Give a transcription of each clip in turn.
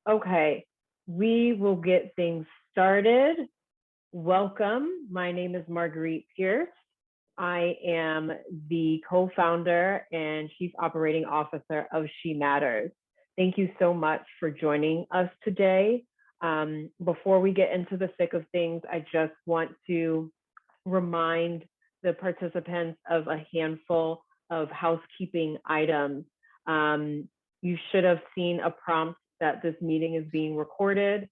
Okay, we will get things started. Welcome. My name is Marguerite Pierce. I am the co-founder and chief operating officer of She Matters. Thank you so much for joining us today. Before we get into the thick of things, I just want to remind the participants of a handful of housekeeping items. You should have seen a prompt that this meeting is being recorded.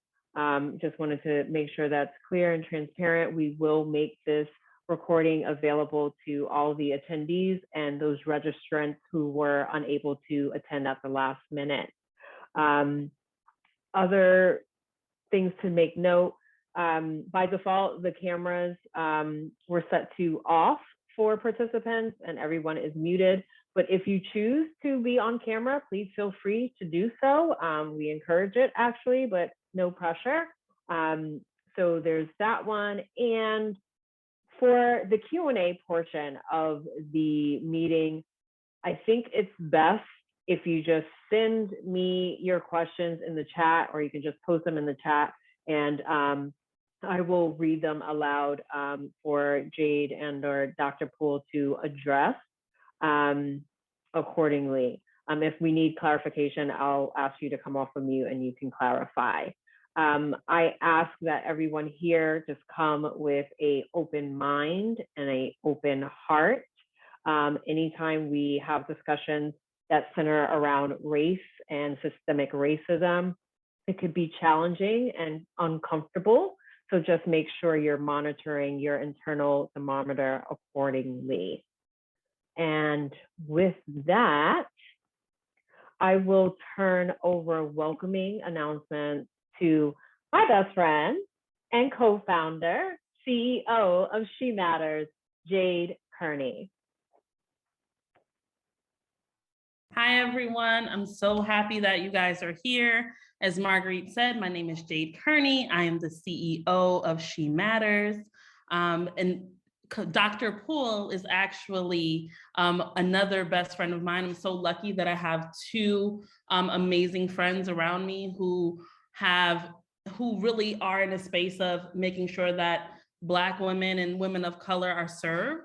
Just wanted to make sure that's clear and transparent. We will make this recording available to all the attendees and those registrants who were unable to attend at the last minute. Other things to make note, by default, the cameras were set to off for participants and everyone is muted. But if you choose to be on camera, please feel free to do so. We encourage it actually, but no pressure. So there's that one. And for the Q&A portion of the meeting, I think it's best if you just send me your questions in the chat, or you can just post them in the chat, and I will read them aloud for Jade and or Dr. Poole to address accordingly. If we need clarification, I'll ask you to come off of mute and you can clarify. I ask that everyone here just come with an open mind and an open heart. Anytime we have discussions that center around race and systemic racism, it could be challenging and uncomfortable. So just make sure you're monitoring your internal thermometer accordingly. And with that, I will turn over welcoming announcements to my best friend and co-founder, CEO of She Matters, Jade Kearney. Hi, everyone. I'm so happy that you guys are here. As Marguerite said, my name is Jade Kearney. I am the CEO of She Matters. And Dr. Poole is actually another best friend of mine. I'm so lucky that I have two amazing friends around me who really are in a space of making sure that Black women and women of color are served.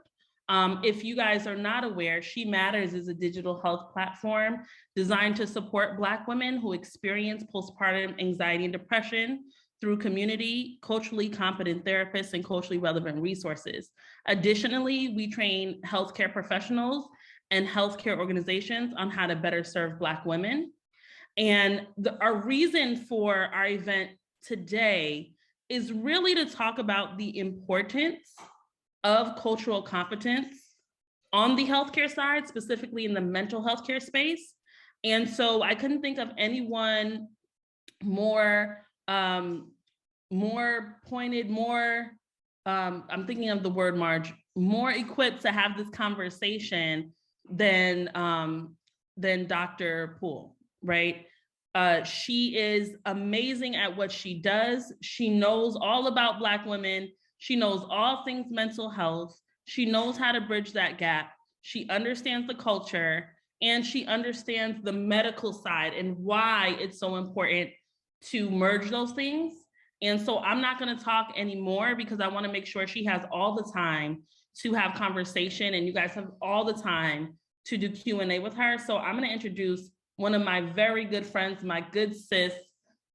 If you guys are not aware, She Matters is a digital health platform designed to support Black women who experience postpartum anxiety and depression through community, culturally competent therapists, and culturally relevant resources. Additionally, we train healthcare professionals and healthcare organizations on how to better serve Black women. And our reason for our event today is really to talk about the importance of cultural competence on the healthcare side, specifically in the mental health care space. And so I couldn't think of anyone more pointed, I'm thinking of the word, Marge, more equipped to have this conversation than Dr. Poole, right? She is amazing at what she does. She knows all about Black women. She knows all things mental health. She knows how to bridge that gap. She understands the culture, and she understands the medical side and why it's so important to merge those things. And so I'm not going to talk anymore because I want to make sure she has all the time to have conversation, and you guys have all the time to do Q&A with her. So I'm going to introduce one of my very good friends, my good sis,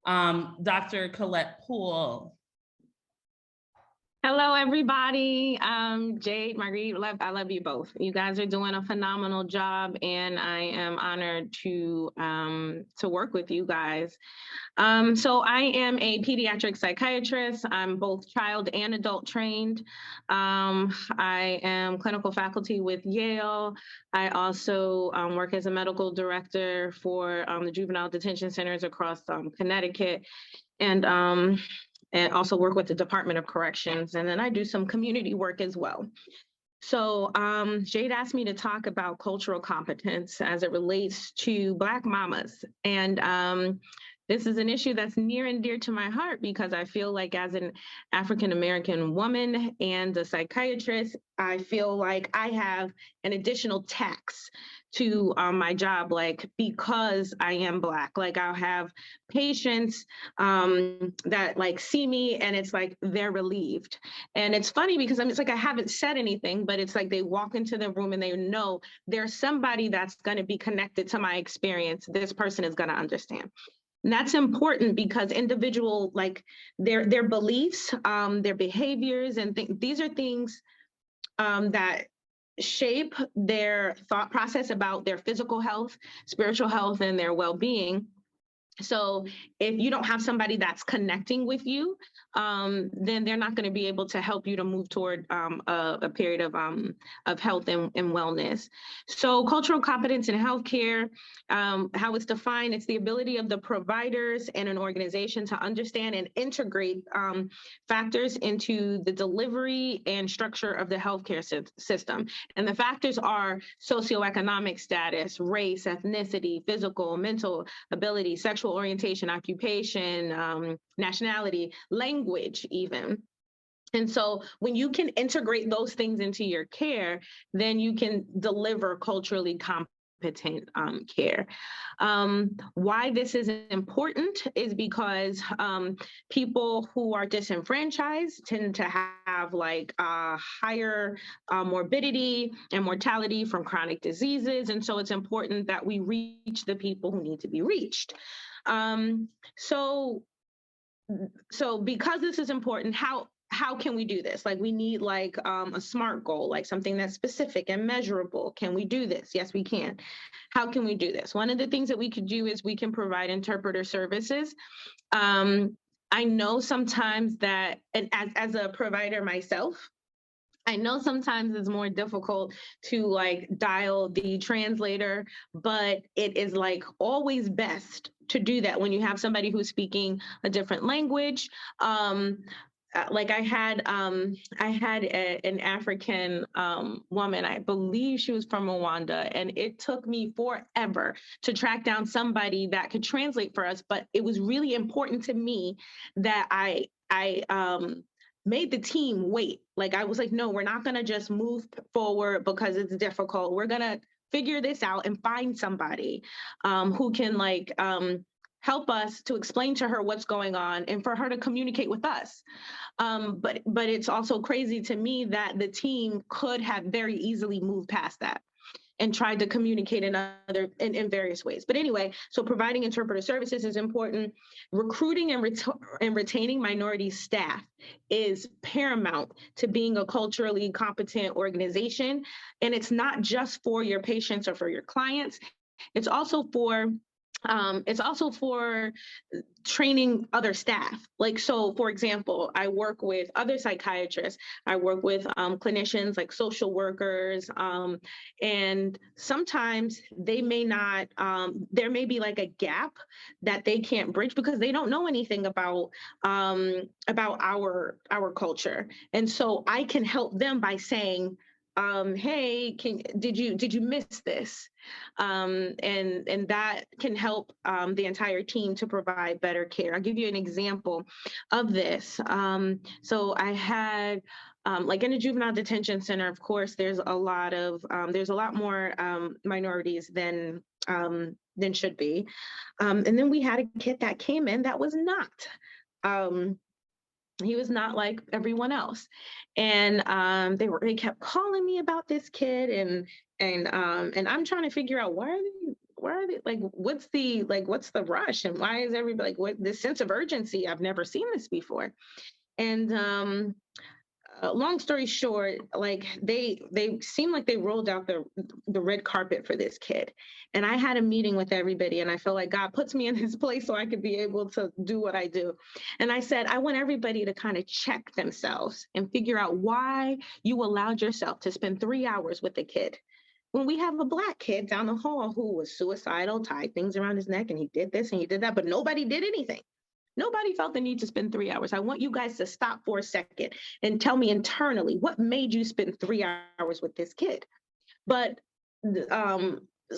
Dr. Colette Poole. Hello, everybody. Jade, Marguerite, I love you both. You guys are doing a phenomenal job, and I am honored to work with you guys. So I am a pediatric psychiatrist. I'm both child and adult trained. I am clinical faculty with Yale. I also work as a medical director for the juvenile detention centers across Connecticut, and also work with the Department of Corrections. And then I do some community work as well. So Jade asked me to talk about cultural competence as it relates to Black mamas. And This is an issue that's near and dear to my heart because I feel like as an African-American woman and a psychiatrist, I feel like I have an additional tax to my job, like because I am Black. Like I'll have patients that like see me and it's like they're relieved. And it's funny because it's like I haven't said anything, but it's like they walk into the room and they know there's somebody that's going to be connected to my experience. This person is going to understand. And that's important because individual, like their beliefs, their behaviors, and these are things that shape their thought process about their physical health, spiritual health, and their well-being. So if you don't have somebody that's connecting with you, then they're not going to be able to help you to move toward a period of health and wellness. So cultural competence in healthcare, how it's defined, it's the ability of the providers and an organization to understand and integrate factors into the delivery and structure of the healthcare system. And the factors are socioeconomic status, race, ethnicity, physical, mental ability, sexual orientation, occupation, nationality, language even. And so when you can integrate those things into your care, then you can deliver culturally competent care. Why this is important is because people who are disenfranchised tend to have like higher morbidity and mortality from chronic diseases. And so it's important that we reach the people who need to be reached. So because this is important, how can we do this? Like we need like a SMART goal, like something that's specific and measurable. Can we do this? Yes, we can. How can we do this? One of the things that we could do is we can provide interpreter services. I know sometimes that, and as a provider myself, I know sometimes it's more difficult to like dial the translator, but it is like always best to do that when you have somebody who's speaking a different language. Like I had an African woman, I believe she was from Rwanda, and it took me forever to track down somebody that could translate for us. But it was really important to me that I made the team wait. Like I was like, no, we're not gonna just move forward because it's difficult. We're gonna figure this out and find somebody who can like help us to explain to her what's going on and for her to communicate with us. But it's also crazy to me that the team could have very easily moved past that and tried to communicate in various ways. But anyway, so providing interpreter services is important. Recruiting and retaining minority staff is paramount to being a culturally competent organization. And it's not just for your patients or for your clients. It's also for training other staff. Like, so for example, I work with other psychiatrists, I work with clinicians like social workers, and sometimes they may not, there may be like a gap that they can't bridge because they don't know anything about our culture. And so I can help them by saying, hey, did you miss this? And that can help the entire team to provide better care. I'll give you an example of this. So I had, like in a juvenile detention center, of course, there's a lot more minorities than should be. And then we had a kid that came in that was not. He was not like everyone else. And they kept calling me about this kid, and I'm trying to figure out why are they like, what's the rush, and why is everybody like, what this sense of urgency? I've never seen this before. And long story short, like they seemed like they rolled out the red carpet for this kid. And I had a meeting with everybody, and I feel like God puts me in his place so I could be able to do what I do. And I said, I want everybody to kind of check themselves and figure out why you allowed yourself to spend 3 hours with a kid. When we have a Black kid down the hall who was suicidal, tied things around his neck, and he did this and he did that, but nobody did anything. Nobody felt the need to spend 3 hours. I want you guys to stop for a second and tell me internally, what made you spend 3 hours with this kid? But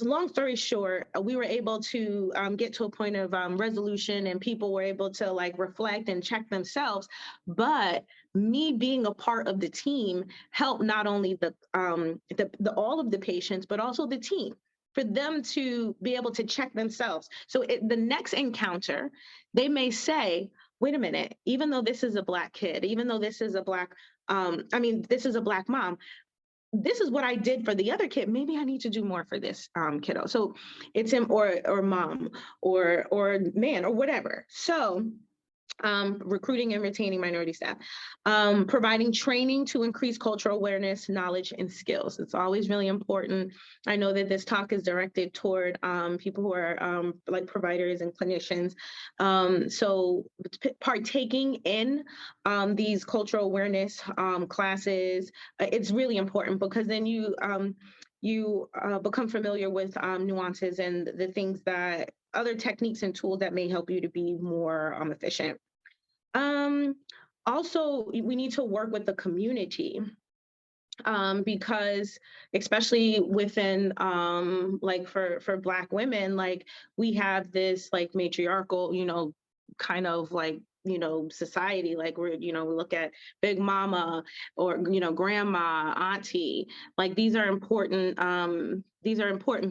long story short, we were able to get to a point of resolution, and people were able to like reflect and check themselves. But me being a part of the team helped not only the all of the patients, but also the team, for them to be able to check themselves. So the next encounter, they may say, wait a minute, even though this is a Black kid, even though this is a Black, this is a Black mom, this is what I did for the other kid. Maybe I need to do more for this kiddo. So it's him or mom or man or whatever. So recruiting and retaining minority staff, providing training to increase cultural awareness, knowledge, and skills. It's always really important. I know that this talk is directed toward people who are like providers and clinicians. So partaking in these cultural awareness classes, it's really important, because then you become familiar with nuances and the things that other techniques and tools that may help you to be more efficient. Also, we need to work with the community, because especially within like for Black women, like we have this like matriarchal, kind of like, society, like we look at Big Mama or, grandma, auntie, like these are important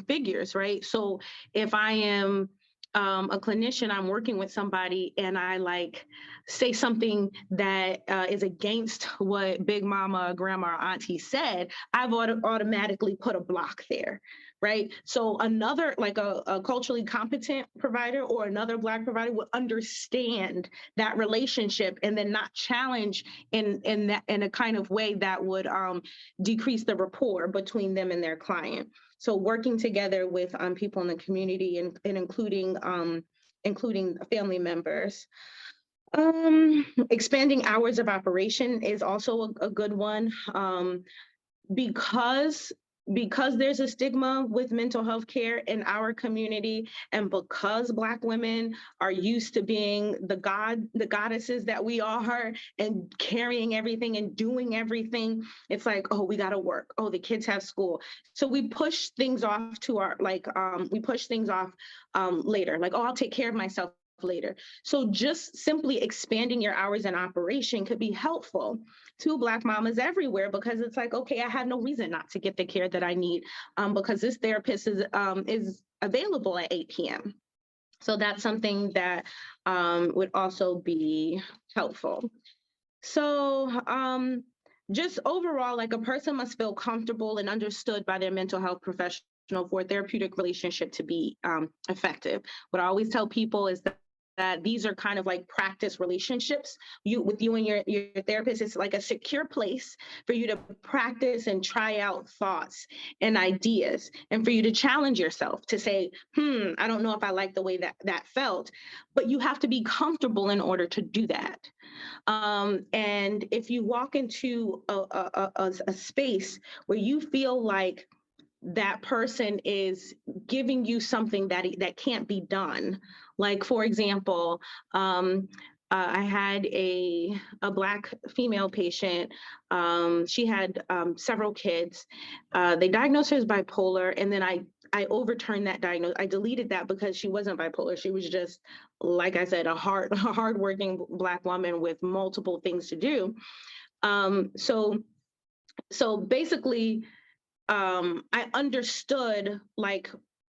figures, right? So if I am a clinician, I'm working with somebody, and I like say something that is against what Big Mama, Grandma, or Auntie said, I've automatically put a block there, right? So another, like a culturally competent provider or another Black provider would understand that relationship and then not challenge in a kind of way that would decrease the rapport between them and their client. So working together with people in the community and including family members. Expanding hours of operation is also a good one, because there's a stigma with mental health care in our community, and because Black women are used to being the goddesses that we are, and carrying everything and doing everything, it's like, oh, we got to work. Oh, the kids have school. So we push things off to our, later, like, oh, I'll take care of myself later. So just simply expanding your hours in operation could be helpful to Black mamas everywhere, because it's like, okay, I have no reason not to get the care that I need, because this therapist is available at 8 p.m. So that's something that would also be helpful. So just overall, like, a person must feel comfortable and understood by their mental health professional for a therapeutic relationship to be effective. What I always tell people is that these are kind of like practice relationships. With you and your therapist, it's like a secure place for you to practice and try out thoughts and ideas, and for you to challenge yourself to say, I don't know if I like the way that felt, but you have to be comfortable in order to do that. And if you walk into a space where you feel like that person is giving you something that can't be done. Like, for example, I had a Black female patient. She had several kids. They diagnosed her as bipolar, and then I overturned that diagnosis. I deleted that because she wasn't bipolar. She was just, like I said, a hardworking Black woman with multiple things to do. So basically, I understood like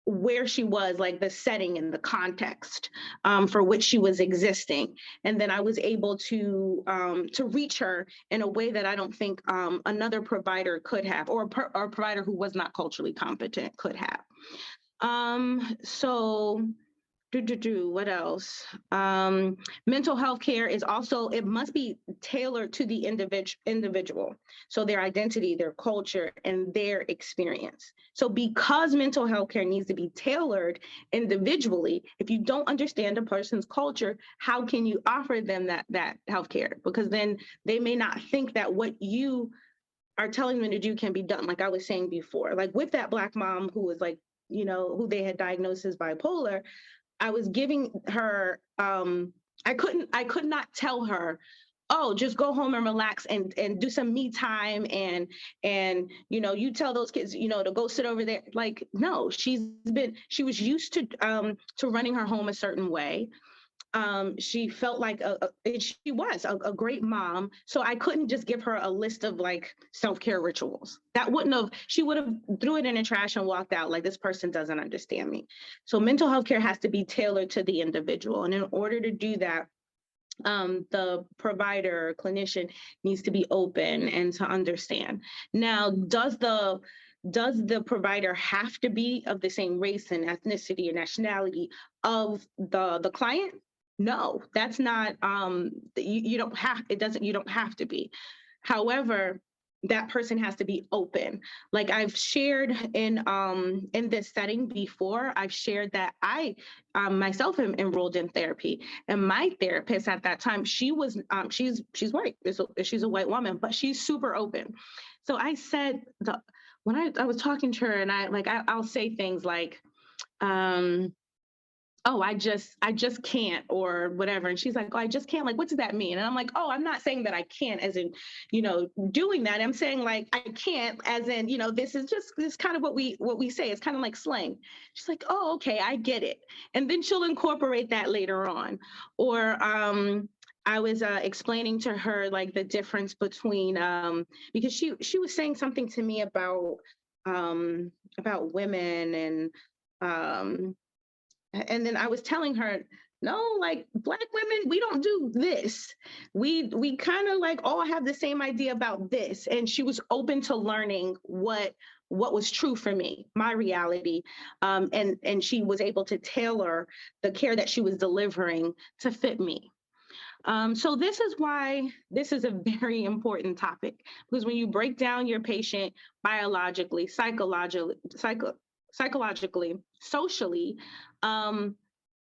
where she was, like the setting and the context for which she was existing, and then I was able to reach her in a way that I don't think another provider could have, or a provider who was not culturally competent could have. What else? Mental health care is also, it must be tailored to the individual. So their identity, their culture, and their experience. So because mental health care needs to be tailored individually, if you don't understand a person's culture, how can you offer them that health care? Because then they may not think that what you are telling them to do can be done. Like I was saying before, like with that Black mom who was like, who they had diagnosed as bipolar, I was giving her, I could not tell her oh, just go home and relax and do some me time and you tell those kids to go sit over there. Like, no, she was used to running her home a certain way. She felt like she was a great mom. So I couldn't just give her a list of like self-care rituals. That wouldn't have, she would have threw it in the trash and walked out like, this person doesn't understand me. So mental health care has to be tailored to the individual. And in order to do that, the provider or clinician needs to be open and to understand. Now, does the provider have to be of the same race and ethnicity and nationality of the client? No, that's not, you don't have, you don't have to be. However, that person has to be open. Like I've shared in this setting before, I've shared that I myself am enrolled in therapy, and my therapist at that time, she was she's white, she's a white woman, but she's super open. So I said when I was talking to her, and I'll say things like, oh, I just can't, or whatever. And she's like, oh, I just can't. Like, what does that mean? And I'm like, oh, I'm not saying that I can't as in, doing that. I'm saying like, I can't as in, this is kind of what we say. It's kind of like slang. She's like, oh, okay, I get it. And then she'll incorporate that later on. Or, I was explaining to her like the difference between, because she was saying something to me about women and then I was telling her, no, like Black women, we don't do this. We kind of like all have the same idea about this. And she was open to learning what was true for me, my reality. And she was able to tailor the care that she was delivering to fit me. So this is why this is a very important topic, because when you break down your patient biologically, psychologically, socially,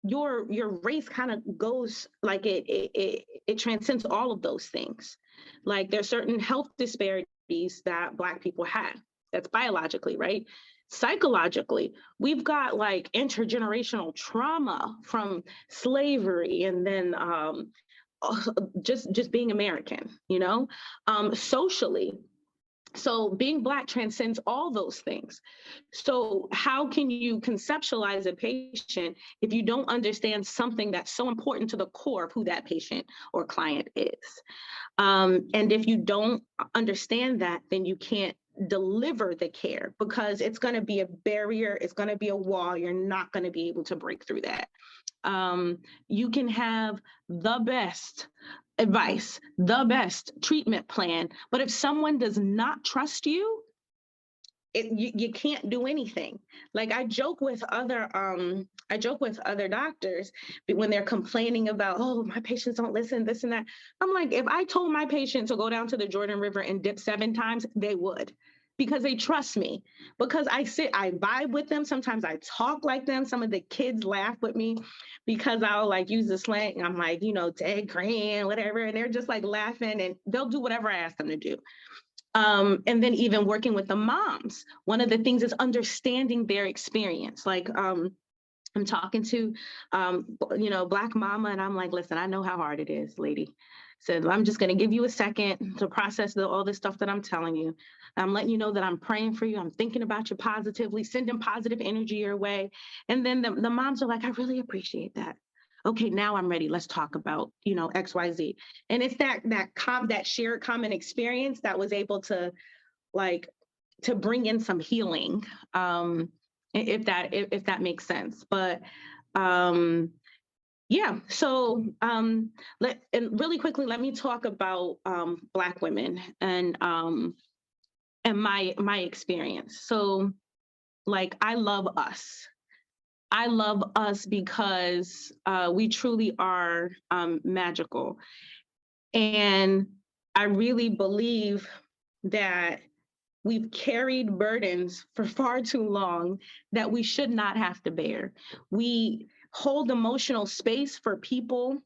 your race kind of goes like it transcends all of those things. Like there's certain health disparities that Black people have. That's biologically, right? Psychologically, we've got like intergenerational trauma from slavery, and then just being American, socially. So being Black transcends all those things. So how can you conceptualize a patient if you don't understand something that's so important to the core of who that patient or client is? And if you don't understand that, then you can't deliver the care, because it's going to be a barrier. It's going to be a wall. You're not going to be able to break through that. You can have the best advice, the best treatment plan, but if someone does not trust you, you can't do anything. Like I joke with other doctors when they're complaining about, oh, my patients don't listen, this and that. I'm like, if I told my patient to go down to the Jordan River and dip 7 times, they would, because they trust me, because I vibe with them. Sometimes I talk like them. Some of the kids laugh with me because I'll like use the slang. I'm like, Ted Grant, whatever. And they're just like laughing, and they'll do whatever I ask them to do. And then even working with the moms, one of the things is understanding their experience. Like, I'm talking to, Black mama, and I'm like, listen, I know how hard it is, lady. So I'm just going to give you a second to process all this stuff that I'm telling you. I'm letting you know that I'm praying for you. I'm thinking about you positively, sending positive energy your way. And then the moms are like, I really appreciate that. Okay, now I'm ready. Let's talk about, X, Y, Z. And it's that shared common experience that was able to bring in some healing, if that makes sense. But yeah, so and really quickly, let me talk about Black women and my experience. So like, I love us. I love us because we truly are magical. And I really believe that we've carried burdens for far too long that we should not have to bear. We hold emotional space for people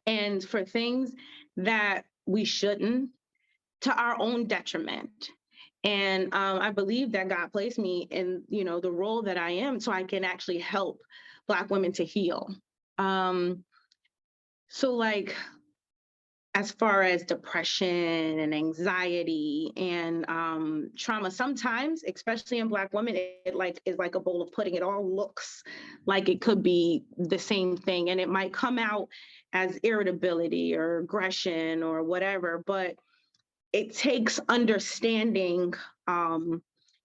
and for things that we shouldn't, to our own detriment. And I believe that God placed me in, the role that I am, so I can actually help Black women to heal. So like, as far as depression and anxiety and trauma, sometimes, especially in Black women, it like is like a bowl of pudding. It all looks like it could be the same thing, and it might come out as irritability or aggression or whatever. But it takes understanding.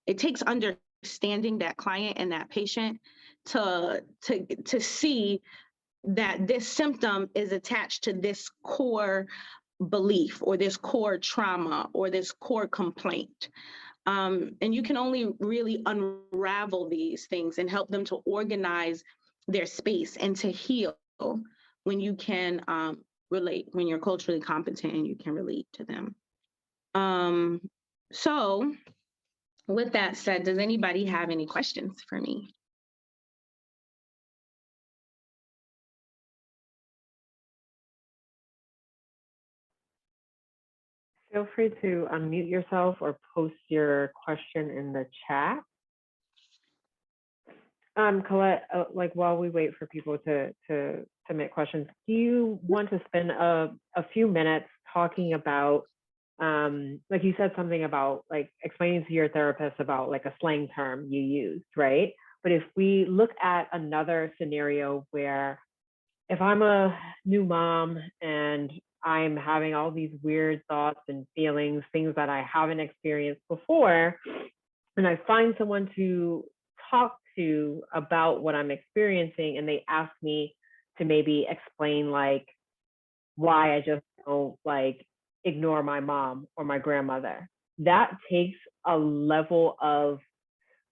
It takes understanding that client and that patient to see that this symptom is attached to this core belief or this core trauma or this core complaint. And you can only really unravel these things and help them to organize their space and to heal when you can relate, when you're culturally competent and you can relate to them. So with that said, does anybody have any questions for me? Feel free to unmute yourself or post your question in the chat. Colette, like while we wait for people to submit questions, do you want to spend a few minutes talking about, like you said something about like explaining to your therapist about like a slang term you used, right? But if we look at another scenario where if I'm a new mom and I'm having all these weird thoughts and feelings, things that I haven't experienced before, and I find someone to talk to about what I'm experiencing, and they ask me to maybe explain like why I just don't like ignore my mom or my grandmother. That takes a level of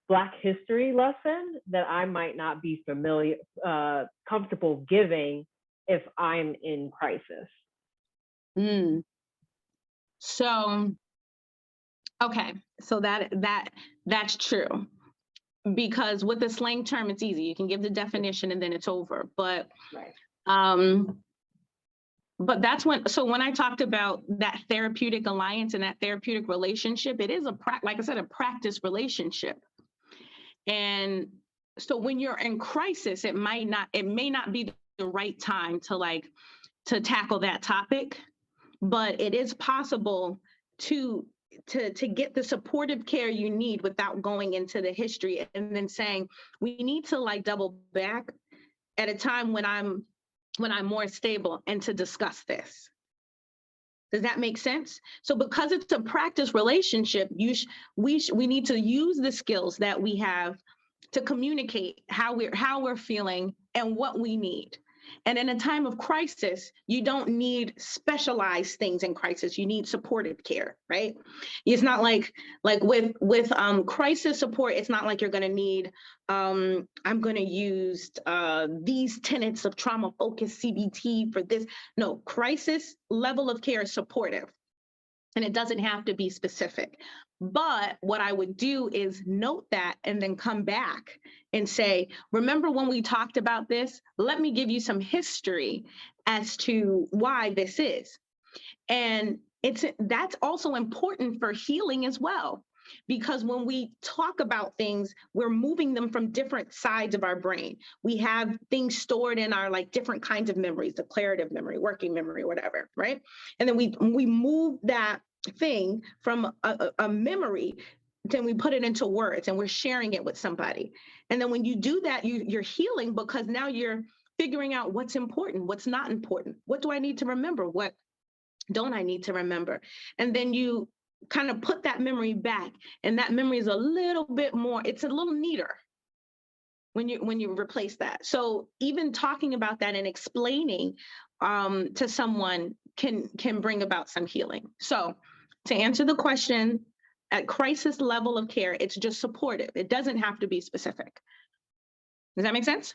Black history lesson that I might not be comfortable giving if I'm in crisis. So, okay, so that's true, because with the slang term, it's easy. You can give the definition and then it's over. But right. But that's when I talked about that therapeutic alliance and that therapeutic relationship, it is like I said, a practice relationship. And so when you're in crisis, it may not be the right time to tackle that topic, but it is possible to get the supportive care you need without going into the history and then saying, we need to like double back at a time when I'm more stable and to discuss this. Does that make sense? So because it's a practice relationship, we need to use the skills that we have to communicate how we're feeling and what we need. And in a time of crisis, you don't need specialized things in crisis. You need supportive care, right? It's not like with crisis support, it's not like you're going to need, I'm going to use these tenets of trauma-focused CBT for this. No, crisis level of care is supportive. And it doesn't have to be specific. But what I would do is note that and then come back and say, remember when we talked about this? Let me give you some history as to why this is. And that's also important for healing as well. Because when we talk about things, we're moving them from different sides of our brain. We have things stored in our like different kinds of memories, declarative memory, working memory, whatever, right? And then we move that thing from a memory, then we put it into words and we're sharing it with somebody. And then when you do that, you're healing, because now you're figuring out what's important, what's not important. What do I need to remember? What don't I need to remember? And then you kind of put that memory back, and that memory is a little bit more, it's a little neater when you replace that. So even talking about that and explaining to someone can bring about some healing. So to answer the question, at crisis level of care, it's just supportive. It doesn't have to be specific. Does that make sense?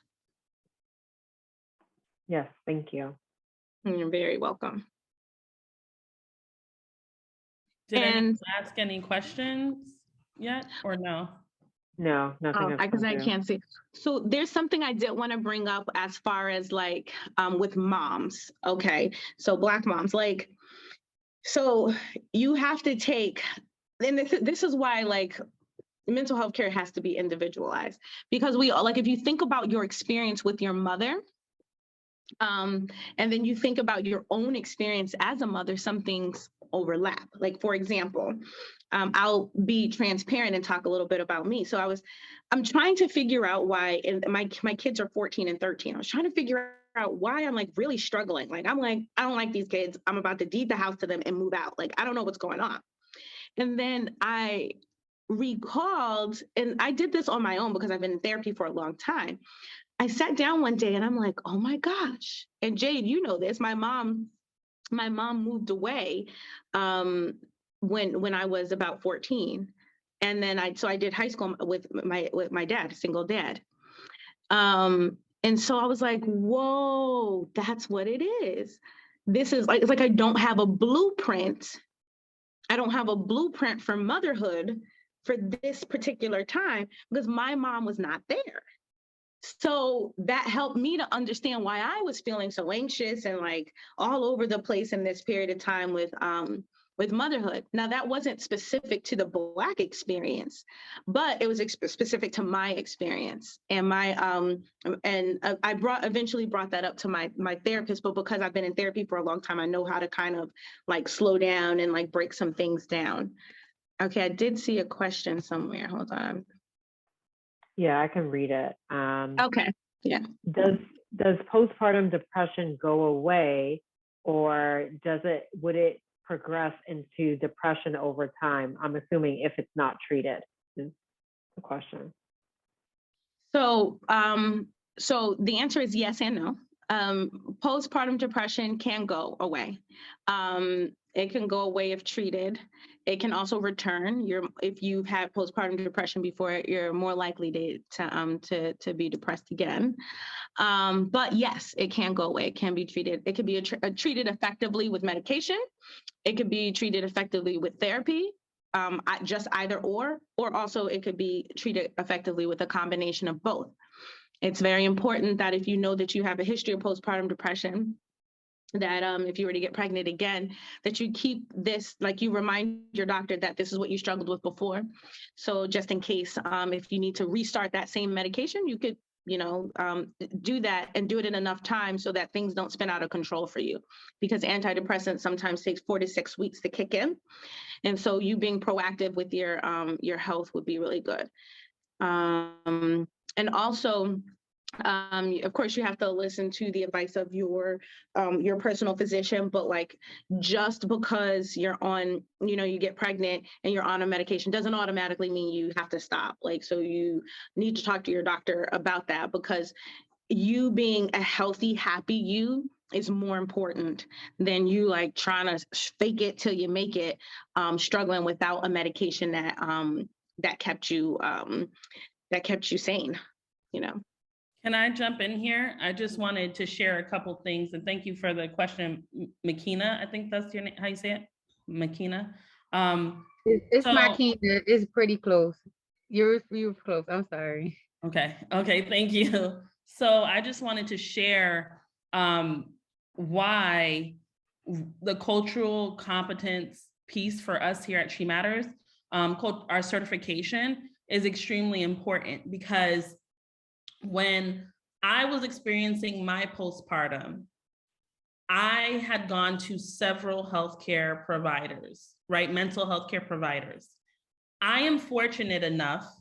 Yes, thank you. You're very welcome. Did anyone ask any questions yet or no? No, nothing. Because I can't see. So there's something I did want to bring up as far as like with moms. Okay, so Black moms, like, so you have to take, and this is why like mental health care has to be individualized, because we like, if you think about your experience with your mother, And then you think about your own experience as a mother, some things overlap. Like, for example, I'll be transparent and talk a little bit about me. So I'm trying to figure out why, and my kids are 14 and 13. I was trying to figure out why I'm like really struggling. Like, I'm like, I don't like these kids. I'm about to deed the house to them and move out. Like, I don't know what's going on. And then I recalled, and I did this on my own because I've been in therapy for a long time. I sat down one day and I'm like, oh my gosh. And Jade, you know this, my mom moved away when I was about 14. And then I did high school with my dad, single dad. And so I was like, whoa, that's what it is. This is like, it's like I don't have a blueprint. I don't have a blueprint for motherhood for this particular time because my mom was not there. So that helped me to understand why I was feeling so anxious and like all over the place in this period of time with motherhood. Now, that wasn't specific to the Black experience, but it was specific to my experience. And I eventually brought that up to my therapist, but because I've been in therapy for a long time, I know how to kind of like slow down and like break some things down. Okay, I did see a question somewhere. Hold on. Yeah, I can read it. Okay. Yeah. Does postpartum depression go away, or would it progress into depression over time? I'm assuming if it's not treated is the question. So the answer is yes and no. Postpartum depression can go away. It can go away if treated. It can also return. If you've had postpartum depression before, you're more likely to be depressed again. But yes, it can go away. It can be treated. It can be treated effectively with medication. It could be treated effectively with therapy. Just either or also it could be treated effectively with a combination of both. It's very important that if you know that you have a history of postpartum depression, that if you were to get pregnant again, that you keep this, like you remind your doctor that this is what you struggled with before. So just in case, if you need to restart that same medication, you could, do that and do it in enough time so that things don't spin out of control for you, because antidepressants sometimes takes 4 to 6 weeks to kick in. And so you being proactive with your health would be really good. And also, of course, you have to listen to the advice of your personal physician, but like just because you're on, you get pregnant and you're on a medication doesn't automatically mean you have to stop. Like, so you need to talk to your doctor about that, because you being a healthy, happy you is more important than you like trying to fake it till you make it, struggling without a medication that kept you sane, Can I jump in here? I just wanted to share a couple things, and thank you for the question, Makina. I think that's your name, how you say it, Makina. It's Makina. It's pretty close. You're close. I'm sorry. Okay, thank you. So I just wanted to share why the cultural competence piece for us here at She Matters, our certification is extremely important, because when I was experiencing my postpartum, I had gone to several healthcare providers, right? Mental health care providers. I am fortunate enough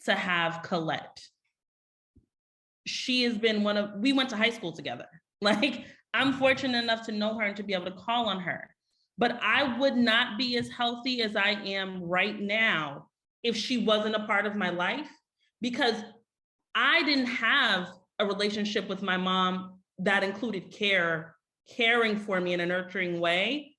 to have Colette. She has been we went to high school together. Like, I'm fortunate enough to know her and to be able to call on her. But I would not be as healthy as I am right now if she wasn't a part of my life, because I didn't have a relationship with my mom that included caring for me in a nurturing way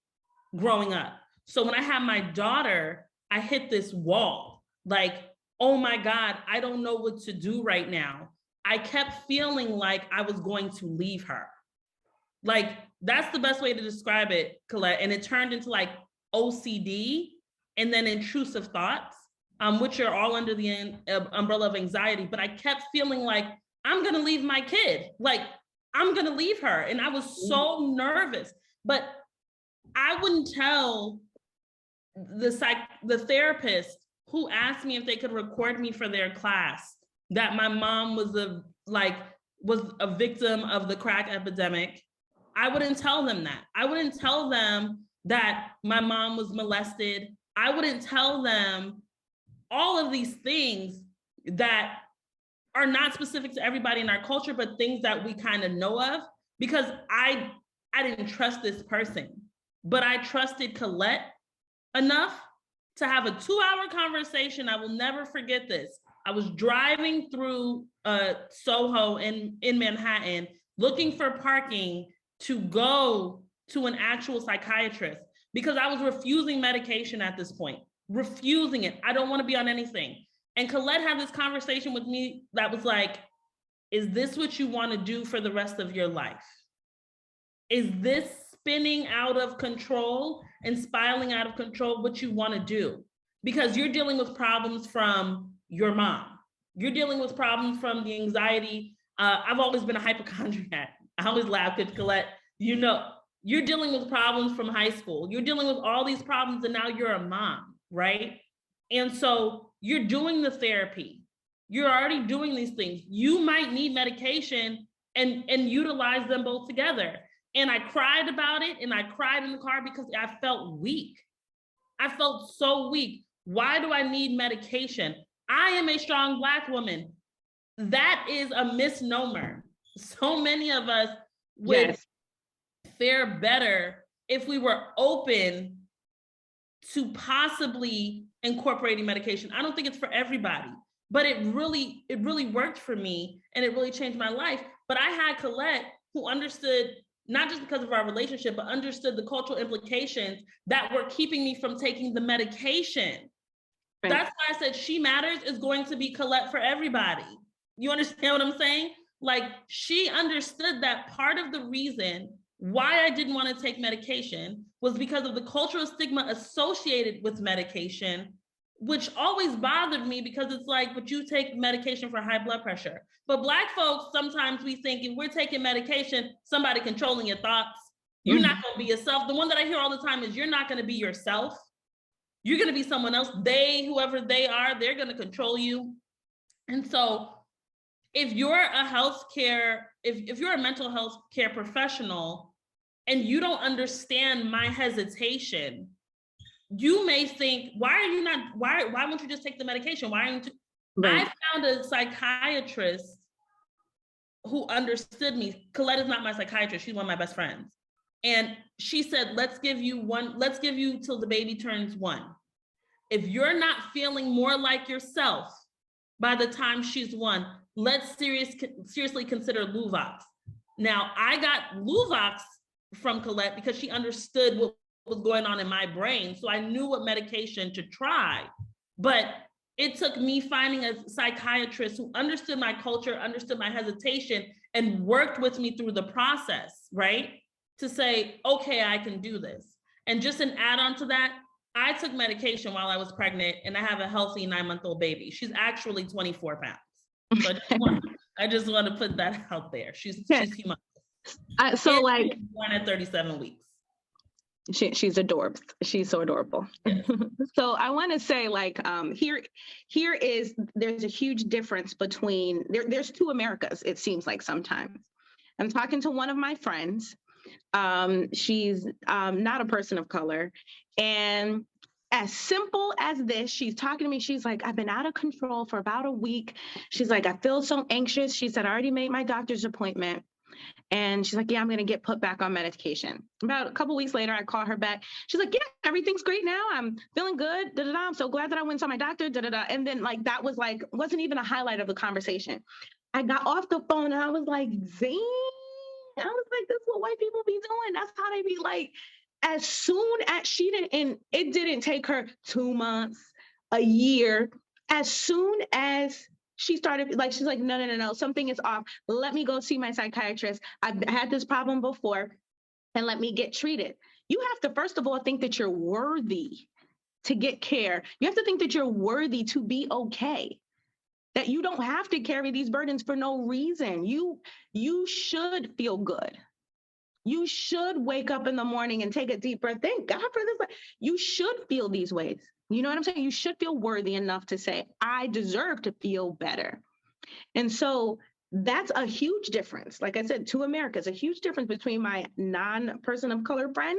growing up. So when I had my daughter, I hit this wall, like, oh my God, I don't know what to do right now. I kept feeling like I was going to leave her. Like, that's the best way to describe it, Colette. And it turned into like OCD and then intrusive thoughts, which are all under the umbrella of anxiety. But I kept feeling like I'm going to leave my kid. Like, I'm going to leave her. And I was so nervous. But I wouldn't tell the therapist who asked me if they could record me for their class that my mom was was a victim of the crack epidemic, I wouldn't tell them that. I wouldn't tell them that my mom was molested. I wouldn't tell them all of these things that are not specific to everybody in our culture, but things that we kind of know of, because I didn't trust this person, but I trusted Colette enough to have a 2-hour conversation. I will never forget this. I was driving through Soho in Manhattan, looking for parking to go to an actual psychiatrist because I was refusing medication at this point, refusing it. I don't want to be on anything. And Colette had this conversation with me that was like, is this what you want to do for the rest of your life? Is this spinning out of control and spiraling out of control what you want to do? Because you're dealing with problems from your mom. You're dealing with problems from the anxiety. I've always been a hypochondriac. I always laugh because Colette, you know, you're dealing with problems from high school. You're dealing with all these problems and now you're a mom, right? And so you're doing the therapy. You're already doing these things. You might need medication and utilize them both together. And I cried about it and I cried in the car because I felt weak. I felt so weak. Why do I need medication? I am a strong Black woman. That is a misnomer. So many of us would fare better if we were open to possibly incorporating medication. I don't think it's for everybody, but it really worked for me and it really changed my life. But I had Colette who understood, not just because of our relationship, but understood the cultural implications that were keeping me from taking the medication. Right. That's why I said She Matters is going to be Colette for everybody. You understand what I'm saying? Like, she understood that part of the reason why I didn't want to take medication was because of the cultural stigma associated with medication, which always bothered me because it's like, but you take medication for high blood pressure. But Black folks, sometimes we think if we're taking medication, somebody controlling your thoughts, you're not going to be yourself. The one that I hear all the time is you're not going to be yourself. You're going to be someone else. They, whoever they are, they're going to control you. And so if you're a healthcare, if you're a mental health care professional and you don't understand my hesitation, you may think, why won't you just take the medication? Why aren't you? Right. I found a psychiatrist who understood me. Colette is not my psychiatrist. She's one of my best friends. And she said, let's give you till the baby turns 1. If you're not feeling more like yourself by the time she's 1, let's seriously consider Luvox. Now, I got Luvox from Colette because she understood what was going on in my brain. So I knew what medication to try. But it took me finding a psychiatrist who understood my culture, understood my hesitation, and worked with me through the process, right? To say, okay, I can do this. And just an add-on to that, I took medication while I was pregnant and I have a healthy 9-month-old baby. She's actually 24 pounds. So I just want to put that out there. She's humongous. So like born at 37 weeks. She's adorable. She's so adorable. Yeah. So I want to say, like, there's a huge difference between there's 2 Americas, it seems like sometimes. I'm talking to one of my friends. She's not a person of color. And as simple as this, she's talking to me. She's like, I've been out of control for about a week. She's like, I feel so anxious. She said, I already made my doctor's appointment. And she's like, yeah, I'm going to get put back on medication. About a couple of weeks later, I call her back. She's like, yeah, everything's great now. I'm feeling good. Da, da, da. I'm so glad that I went and saw my doctor. Da, da, da. And then like, that was like, wasn't even a highlight of the conversation. I got off the phone and I was like, zing. I was like, this is what white people be doing. That's how they be like, as soon as she didn't, and it didn't take her 2 months, a year, as soon as she started, like, she's like, no, something is off. Let me go see my psychiatrist. I've had this problem before and let me get treated. You have to, first of all, think that you're worthy to get care. You have to think that you're worthy to be okay, that you don't have to carry these burdens for no reason. You should feel good. You should wake up in the morning and take a deep breath. Thank God for this. You should feel these ways. You know what I'm saying? You should feel worthy enough to say, I deserve to feel better. And so That's a huge difference. Like I said, to America, it's a huge difference between my non-person of color friend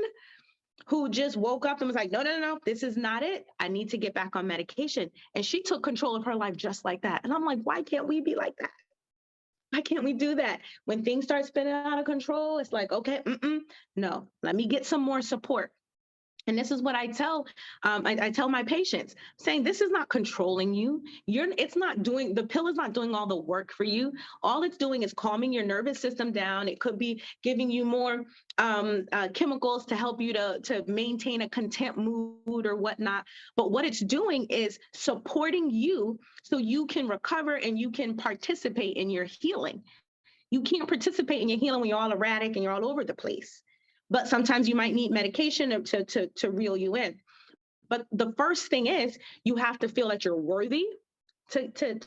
who just woke up and was like, no, this is not it. I need to get back on medication. And she took control of her life just like that. And I'm like, why can't we be like that? Why can't we do that? When things start spinning out of control, it's like, okay, no, let me get some more support. And this is what I tell my patients, saying this is not controlling you. The pill is not doing all the work for you. All it's doing is calming your nervous system down. It could be giving you more chemicals to help you to maintain a content mood or whatnot. But what it's doing is supporting you so you can recover and you can participate in your healing. You can't participate in your healing when you're all erratic and you're all over the place. But sometimes you might need medication to reel you in. But the first thing is you have to feel that you're worthy to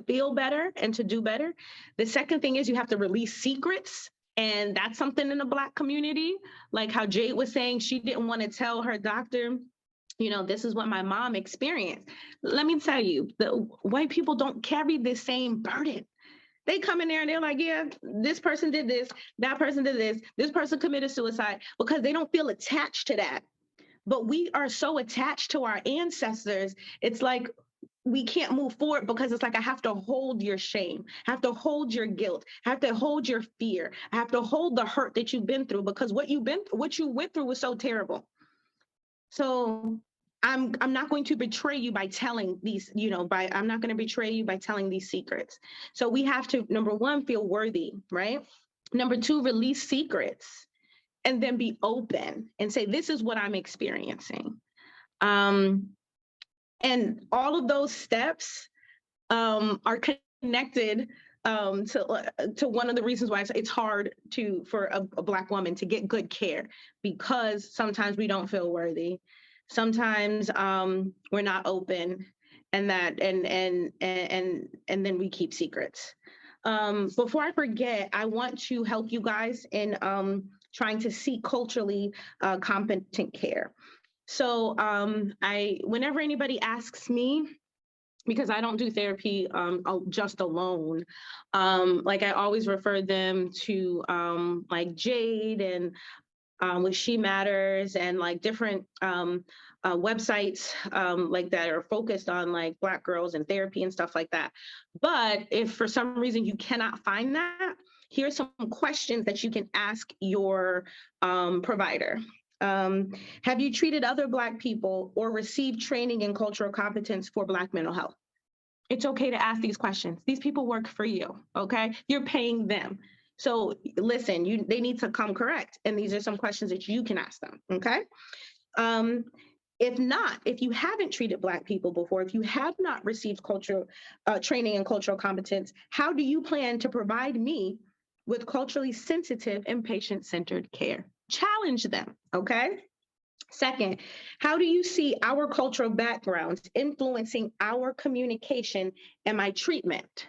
feel better and to do better. The second thing is you have to release secrets. And that's something in the Black community, like how Jade was saying, she didn't want to tell her doctor, this is what my mom experienced. Let me tell you, the white people don't carry the same burden. They come in there and they're like, yeah, this person did this, that person did this person committed suicide, because they don't feel attached to that. But we are so attached to our ancestors. It's like we can't move forward because it's like I have to hold your shame, I have to hold your guilt, I have to hold your fear, I have to hold the hurt that you've been through, because what you went through was so terrible. So I'm not going to betray you by telling these, I'm not going to betray you by telling these secrets. So we have to, number one, feel worthy, right? Number two, release secrets, and then be open and say, this is what I'm experiencing. And all of those steps are connected to one of the reasons why it's hard for a Black woman to get good care, because sometimes we don't feel worthy. Sometimes we're not open, and then we keep secrets. Before I forget, I want to help you guys in trying to seek culturally competent care. So whenever anybody asks me, because I don't do therapy just alone, like I always refer them to like Jade and with She Matters and like different websites like that are focused on like Black girls and therapy and stuff like that. But if for some reason you cannot find that, here's some questions that you can ask your provider. Have you treated other Black people or received training in cultural competence for Black mental health? It's okay to ask these questions. These people work for you, okay? You're paying them. So listen, they need to come correct. And these are some questions that you can ask them, okay? If you haven't treated Black people before, if you have not received cultural training in cultural competence, how do you plan to provide me with culturally sensitive and patient-centered care? Challenge them, okay? Second, how do you see our cultural backgrounds influencing our communication and my treatment?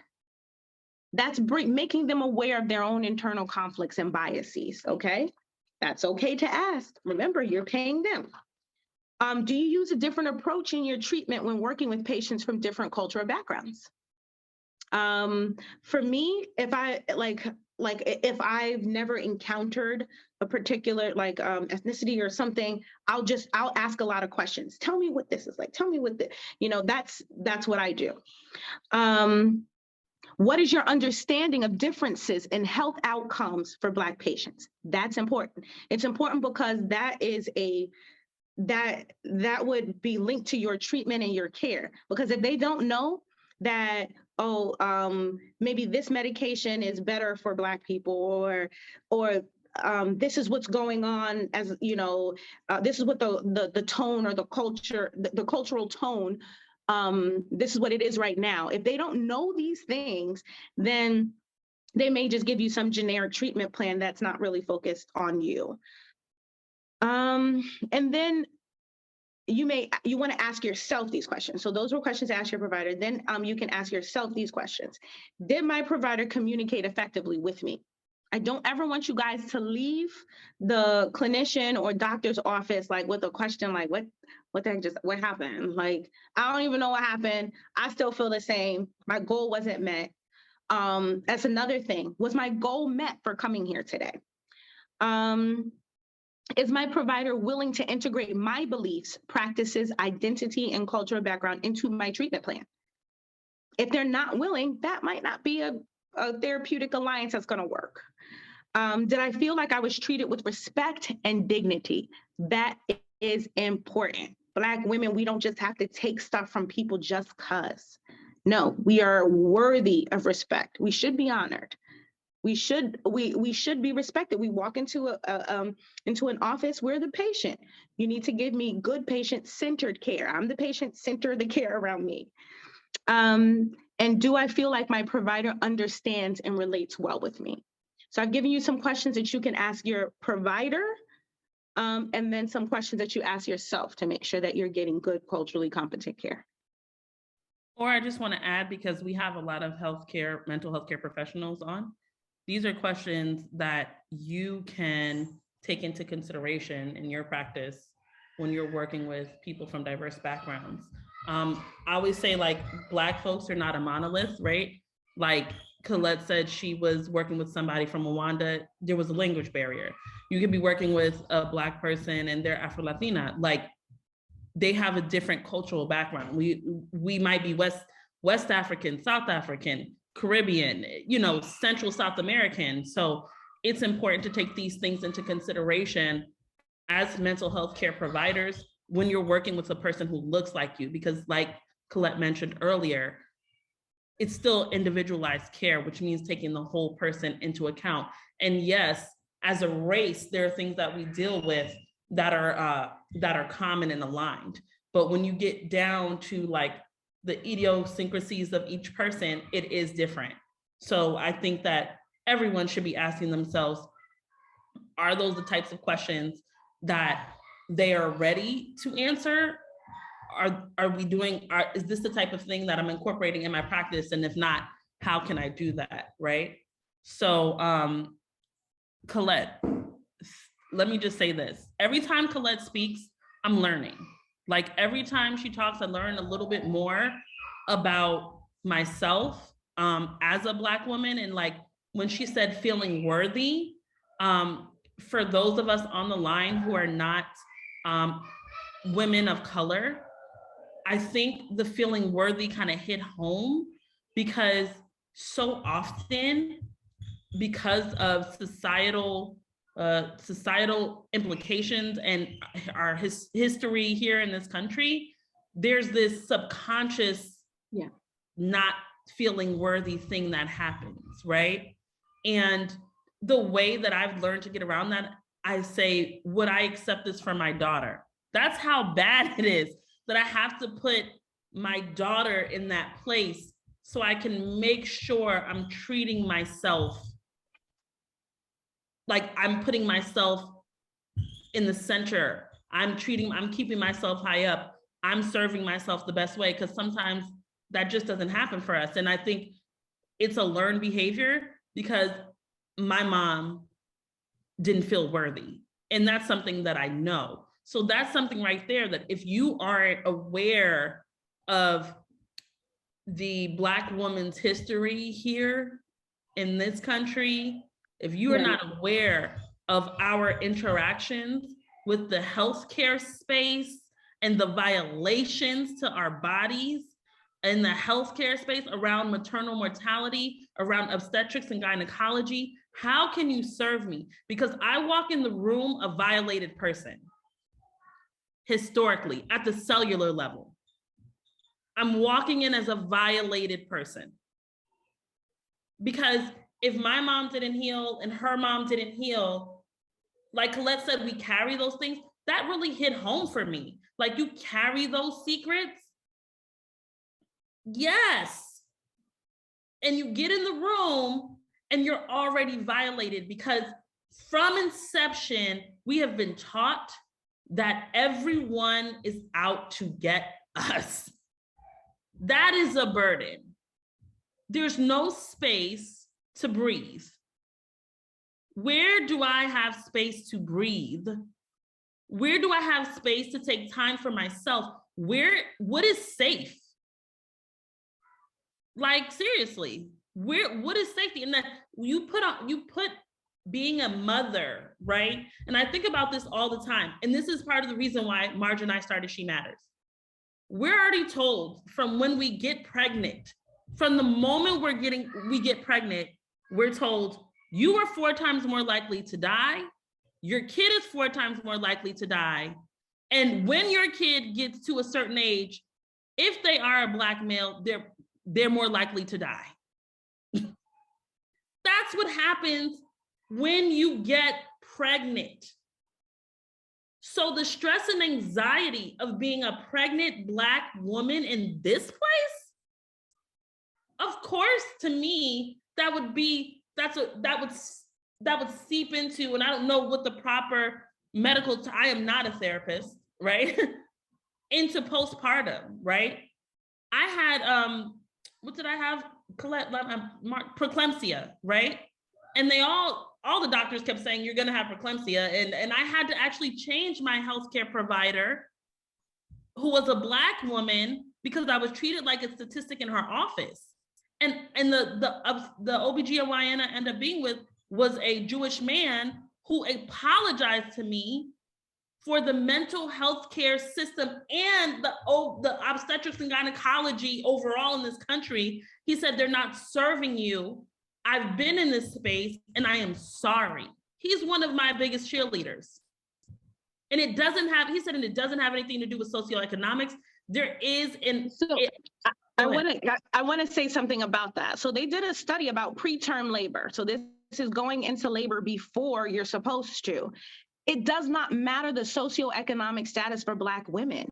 That's making them aware of their own internal conflicts and biases, okay? That's okay to ask. Remember, you're paying them. Do you use a different approach in your treatment when working with patients from different cultural backgrounds? For me, if I've never encountered a particular ethnicity or something, I'll ask a lot of questions. Tell me what this is like. Tell me what that's what I do. What is your understanding of differences in health outcomes for Black patients? That's important. It's important because that would be linked to your treatment and your care. Because if they don't know that, maybe this medication is better for Black people, or this is what's going on, as this is what the tone or the culture, the cultural tone, this is what it is right now. If they don't know these things, then they may just give you some generic treatment plan that's not really focused on you. And then you want to ask yourself these questions. So those were questions to ask your provider. Then you can ask yourself these questions. Did my provider communicate effectively with me? I don't ever want you guys to leave the clinician or doctor's office like with a question like, what the heck what happened? Like, I don't even know what happened. I still feel the same. My goal wasn't met. That's another thing. Was my goal met for coming here today? Is my provider willing to integrate my beliefs, practices, identity, and cultural background into my treatment plan? If they're not willing, that might not be a therapeutic alliance that's going to work. Did I feel like I was treated with respect and dignity? That is important. Black women, we don't just have to take stuff from people just because. No, we are worthy of respect. We should be honored. We should be respected. We walk into an office, we're the patient. You need to give me good patient-centered care. I'm the patient, center the care around me. And do I feel like my provider understands and relates well with me? So I've given you some questions that you can ask your provider, and then some questions that you ask yourself to make sure that you're getting good, culturally competent care. Or I just want to add, because we have a lot of mental health care professionals on, these are questions that you can take into consideration in your practice when you're working with people from diverse backgrounds. I always say, like, Black folks are not a monolith, right? Like Colette said, she was working with somebody from Rwanda. There was a language barrier. You could be working with a Black person and they're Afro-Latina. Like, they have a different cultural background. We might be West African, South African, Caribbean, Central South American. So it's important to take these things into consideration as mental health care providers when you're working with a person who looks like you, because like Colette mentioned earlier, it's still individualized care, which means taking the whole person into account. And yes, as a race, there are things that we deal with that are common and aligned. But when you get down to like the idiosyncrasies of each person, it is different. So I think that everyone should be asking themselves, are those the types of questions that they are ready to answer? Is this the type of thing that I'm incorporating in my practice? And if not, how can I do that, right? So Colette, let me just say this. Every time Colette speaks, I'm learning. Like, every time she talks, I learn a little bit more about myself as a Black woman. And like, when she said feeling worthy, for those of us on the line who are not women of color, I think the feeling worthy kind of hit home, because so often, because of societal implications and our history here in this country, there's this subconscious not feeling worthy thing that happens, right? And the way that I've learned to get around that, I say, would I accept this for my daughter? That's how bad it is, that I have to put my daughter in that place so I can make sure I'm treating myself like I'm putting myself in the center. I'm keeping myself high up. I'm serving myself the best way, because sometimes that just doesn't happen for us. And I think it's a learned behavior, because my mom didn't feel worthy. And that's something that I know. So that's something right there, that if you aren't aware of the Black woman's history here in this country, if you are not aware of our interactions with the healthcare space and the violations to our bodies in the healthcare space around maternal mortality, around obstetrics and gynecology, how can you serve me? Because I walk in the room a violated person, historically, at the cellular level. I'm walking in as a violated person. Because if my mom didn't heal and her mom didn't heal, like Colette said, we carry those things. That really hit home for me. Like, you carry those secrets. Yes. And you get in the room and you're already violated, because from inception, we have been taught that everyone is out to get us. That is a burden. There's no space to breathe. Where do I have space to breathe? Where do I have space to take time for myself? What is safe? Like, seriously, what is safety? And that you put being a mother, right? And I think about this all the time. And this is part of the reason why Marge and I started She Matters. We're already told from when we get pregnant, from the moment we get pregnant, we're told you are 4 times more likely to die. Your kid is 4 times more likely to die. And when your kid gets to a certain age, if they are a Black male, they're more likely to die. That's what happens when you get pregnant. So the stress and anxiety of being a pregnant Black woman in this place, of course, to me, that would seep into, and I don't know what the proper medical, I am not a therapist, right? Into postpartum, right? I had, what did I have? Colette, preeclampsia, right? And all the doctors kept saying, you're gonna have preeclampsia. And I had to actually change my healthcare provider, who was a Black woman, because I was treated like a statistic in her office. And the OBGYN I ended up being with was a Jewish man who apologized to me for the mental health care system and the obstetrics and gynecology overall in this country. He said, they're not serving you. I've been in this space and I am sorry. He's one of my biggest cheerleaders. And he said, and it doesn't have anything to do with socioeconomics. There is I want to say something about that. So they did a study about preterm labor. So this is going into labor before you're supposed to. It does not matter the socioeconomic status for Black women.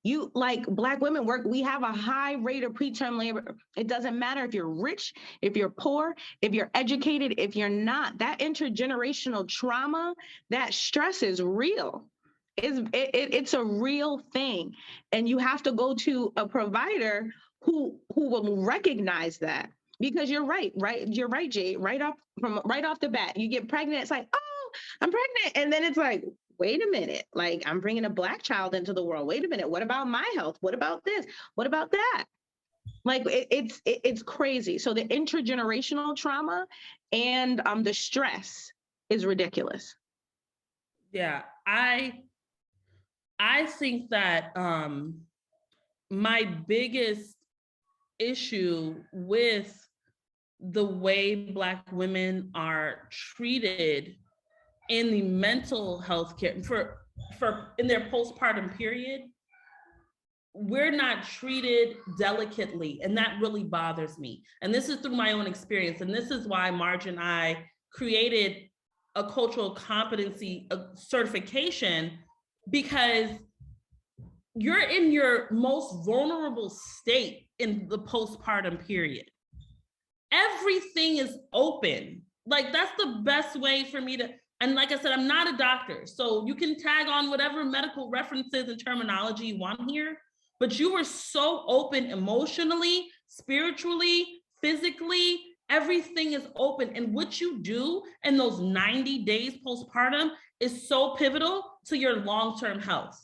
Black women we have a high rate of preterm labor. It doesn't matter if you're rich, if you're poor, if you're educated, if you're not. That intergenerational trauma, that stress is real. It's a real thing. And you have to go to a provider who will recognize that. Because you're right, Jade. Right off the bat, you get pregnant, it's like, oh, I'm pregnant. And then it's like, wait a minute, like I'm bringing a Black child into the world. Wait a minute, what about my health? What about this? What about that? Like it's crazy. So the intergenerational trauma and the stress is ridiculous. Yeah, I think that my biggest issue with the way Black women are treated in the mental health care for in their postpartum period, we're not treated delicately, and that really bothers me. And this is through my own experience, and this is why Marge and I created a cultural competency certification, because you're in your most vulnerable state in the postpartum period. Everything is open. Like, that's the best way for me to, and like I said, I'm not a doctor, so you can tag on whatever medical references and terminology you want here, but you were so open emotionally, spiritually, physically, everything is open. And what you do in those 90 days postpartum is so pivotal to your long-term health.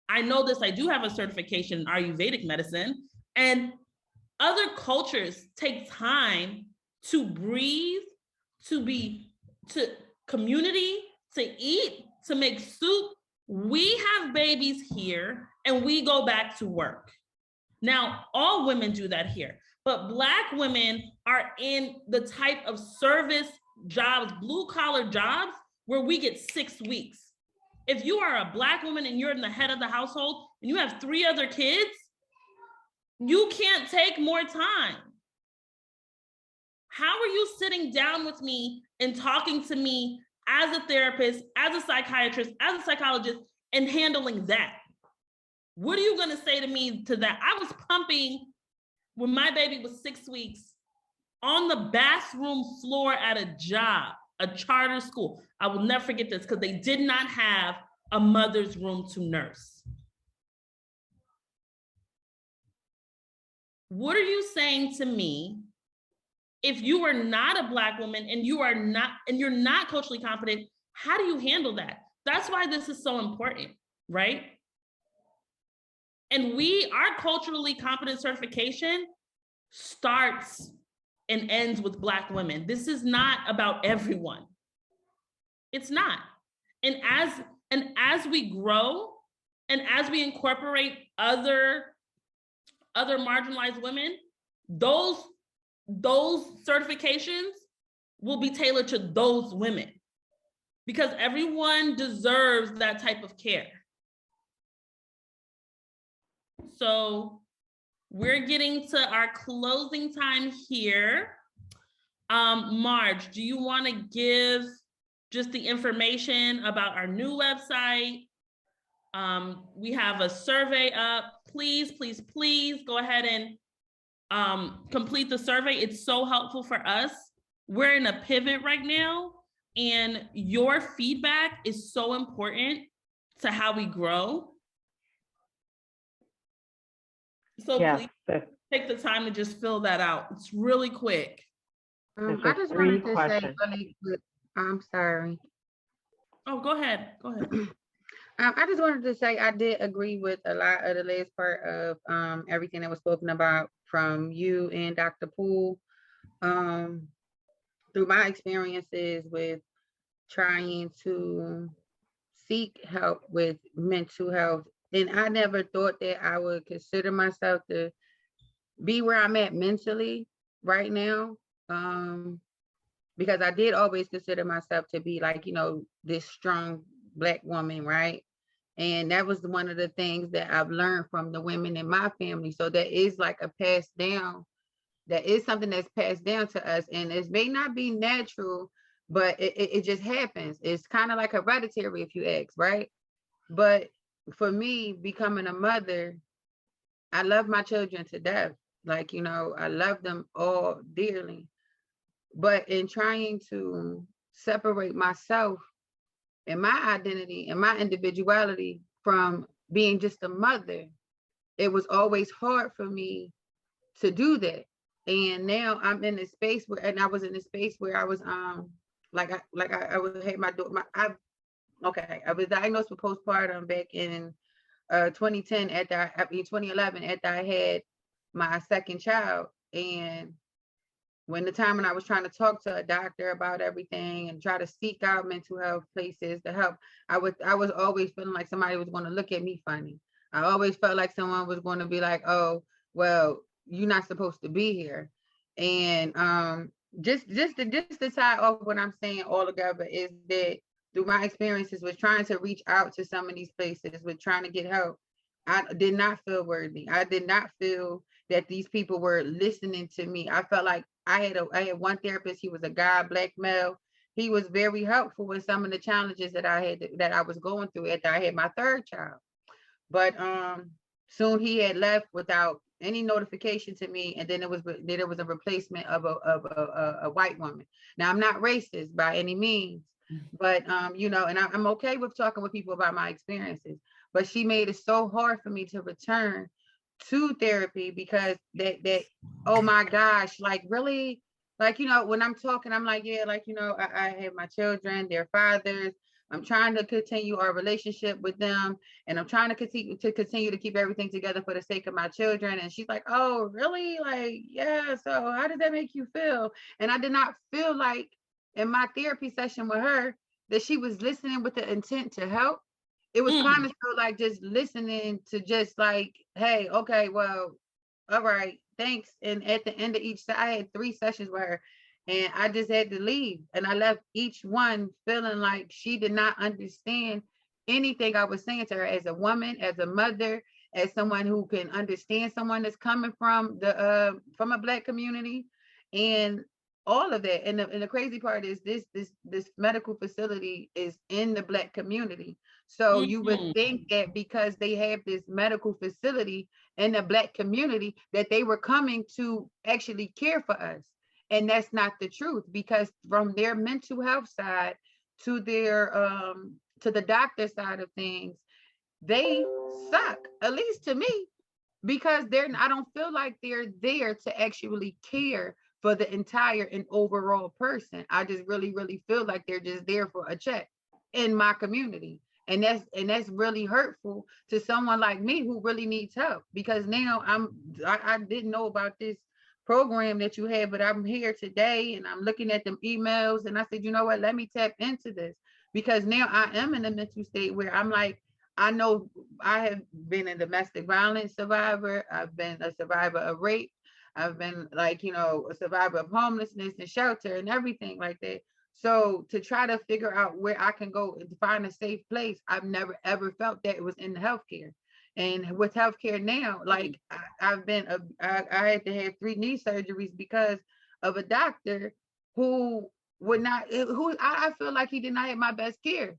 I know this, I do have a certification in Ayurvedic medicine, and other cultures take time to breathe, to community, to eat, to make soup. We have babies here and we go back to work. Now, all women do that here, but Black women are in the type of service jobs, blue collar jobs, where we get 6 weeks. If you are a Black woman and you're in the head of the household and you have 3 other kids, you can't take more time. How are you sitting down with me and talking to me as a therapist, as a psychiatrist, as a psychologist, and handling that? What are you gonna say to me to that? I was pumping when my baby was 6 weeks on the bathroom floor at a job, a charter school. I will never forget this, because they did not have a mother's room to nurse. What are you saying to me if you are not a Black woman and you're not culturally competent? How do you handle that? That's why this is so important, right? And our culturally competent certification starts and ends with Black women. This is not about everyone. It's not. And as we grow and as we incorporate other marginalized women, those certifications will be tailored to those women, because everyone deserves that type of care. So we're getting to our closing time here. Marge, do you want to give just the information about our new website? We have a survey up. Please, please, please go ahead and complete the survey. It's so helpful for us. We're in a pivot right now, and your feedback is so important to how we grow. So Yes, please take the time to just fill that out. It's really quick. I just wanted to say questions. really quick, I'm sorry. Oh, go ahead. Go ahead. I just wanted to say I did agree with a lot of the last part of everything that was spoken about from you and Dr. Poole. Through my experiences with trying to seek help with mental health, and I never thought that I would consider myself to be where I'm at mentally right now. Because I did always consider myself to be like, you know, this strong Black woman, right? And that was one of the things that I've learned from the women in my family. So that is like a passed down, that is something that's passed down to us. And it may not be natural, but it just happens. It's kind of like hereditary if you ask, right? But for me, becoming a mother, I love my children to death. Like, you know, I love them all dearly. But in trying to separate myself and my identity and my individuality from being just a mother, it was always hard for me to do that. And now I'm in a space where, and I was in a space where I was I would have my daughter. I was diagnosed with postpartum back in 2010 2011 after I had my second child. And when I was trying to talk to a doctor about everything and try to seek out mental health places to help, I was always feeling like somebody was going to look at me funny. I always felt like someone was going to be like, oh, well, you're not supposed to be here. And just to tie off what I'm saying all together is that through my experiences with trying to reach out to some of these places, with trying to get help, I did not feel worthy. I did not feel that these people were listening to me. I felt like I had one therapist. He was a guy, Black male. He was very helpful with some of the challenges that I was going through after I had my third child. But soon he had left without any notification to me, and then there was a replacement of a white woman. Now, I'm not racist by any means, but you know, and I'm okay with talking with people about my experiences. But she made it so hard for me to return to therapy because that oh my gosh, like really, like, you know, when I'm talking, I'm like, yeah, like, you know, I have my children, their fathers. I'm trying to continue our relationship with them, and I'm trying to continue to keep everything together for the sake of my children. And she's like, oh, really? Like, yeah. So how did that make you feel? And I did not feel like in my therapy session with her that she was listening with the intent to help. It was kind of so like just listening to just like, hey, okay, well, all right, thanks. And at the end of each, I had 3 sessions with her, and I just had to leave. And I left each one feeling like she did not understand anything I was saying to her as a woman, as a mother, as someone who can understand someone that's coming from a Black community, and all of that. And the crazy part is this medical facility is in the Black community. So you would think that because they have this medical facility in the Black community that they were coming to actually care for us. And that's not the truth, because from their mental health side to their to the doctor side of things, they suck, at least to me, because I don't feel like they're there to actually care for the entire and overall person. I just really, really feel like they're just there for a check in my community. And that's really hurtful to someone like me who really needs help, because now I didn't know about this program that you have, but I'm here today and I'm looking at them emails and I said, you know what, let me tap into this, because now I am in a mental state where I'm like, I know I have been a domestic violence survivor. I've been a survivor of rape. I've been like, you know, a survivor of homelessness and shelter and everything like that. So to try to figure out where I can go and find a safe place, I've never ever felt that it was in the healthcare. And with healthcare now, like I've been, I had to have 3 knee surgeries because of a doctor who would not, who I feel like he did not have my best care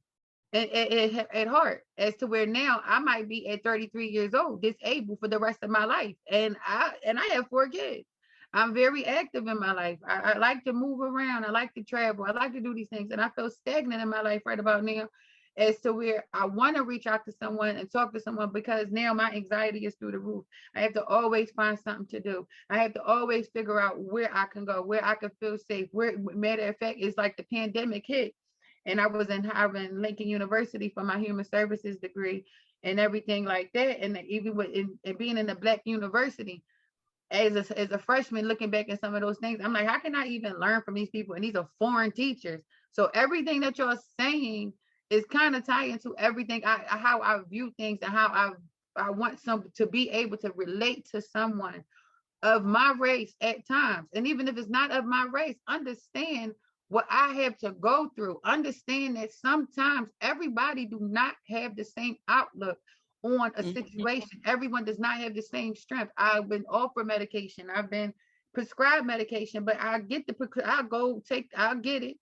at heart, as to where now I might be at 33 years old, disabled for the rest of my life. And I have 4 kids. I'm very active in my life. I like to move around. I like to travel. I like to do these things. And I feel stagnant in my life right about now, as to where I want to reach out to someone and talk to someone, because now my anxiety is through the roof. I have to always find something to do. I have to always figure out where I can go, where I can feel safe. Where, matter of fact, it's like the pandemic hit. And I was in Lincoln University for my human services degree and everything like that. And even with and being in a Black university, as a freshman, looking back at some of those things, I'm like, how can I even learn from these people? And these are foreign teachers. So everything that you're saying is kind of tied into everything, how I view things and how I want to be able to relate to someone of my race at times. And even if it's not of my race, understand what I have to go through. Understand that sometimes everybody do not have the same outlook on a situation. Everyone does not have the same strength. I've been offered medication. I've been prescribed medication, but I'll get it.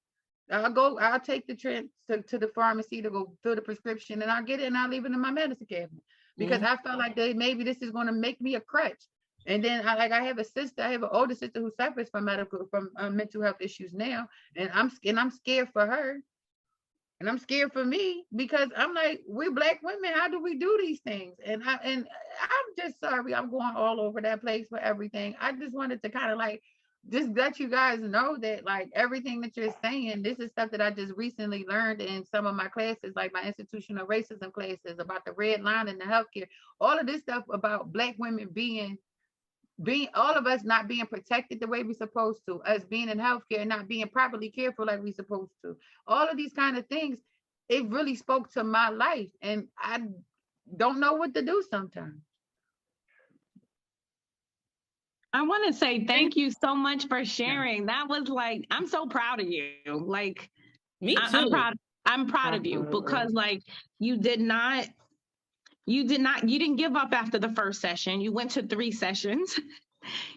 I'll take the trip to the pharmacy to go fill the prescription, and I'll get it and I'll leave it in my medicine cabinet, because I felt like maybe this is going to make me a crutch. And then I have an older sister who suffers from mental health issues now. And I'm scared for her. And I'm scared for me, because I'm like, we're Black women. How do we do these things? And I'm just sorry, I'm going all over that place for everything. I just wanted to kind of like just let you guys know that like everything that you're saying, this is stuff that I just recently learned in some of my classes, like my institutional racism classes, about the red line in the healthcare, all of this stuff about Black women being all of us not being protected the way we're supposed to, us being in healthcare and not being properly cared for like we're supposed to. All of these kind of things, it really spoke to my life, and I don't know what to do sometimes. I want to say thank you so much for sharing. That was like, I'm so proud of you. Like, me too. I'm proud of you, because like you didn't give up after the first session. You went to 3 sessions.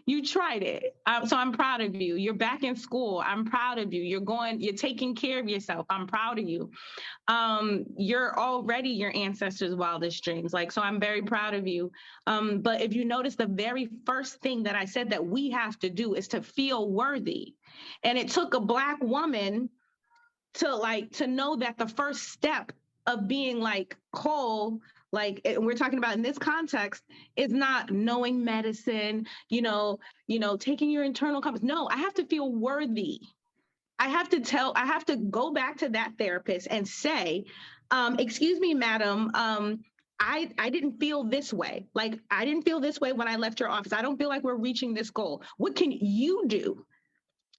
You tried it. So I'm proud of you. You're back in school. I'm proud of you. You're taking care of yourself. I'm proud of you. You're already your ancestors' wildest dreams. Like, so I'm very proud of you. But if you notice, the very first thing that I said that we have to do is to feel worthy. And it took a Black woman to know that the first step of being like whole, like we're talking about in this context, is not knowing medicine, taking your internal compass. No, I have to feel worthy. I have to go back to that therapist and say, excuse me, madam, I didn't feel this way. Like, I didn't feel this way when I left your office. I don't feel like we're reaching this goal. What can you do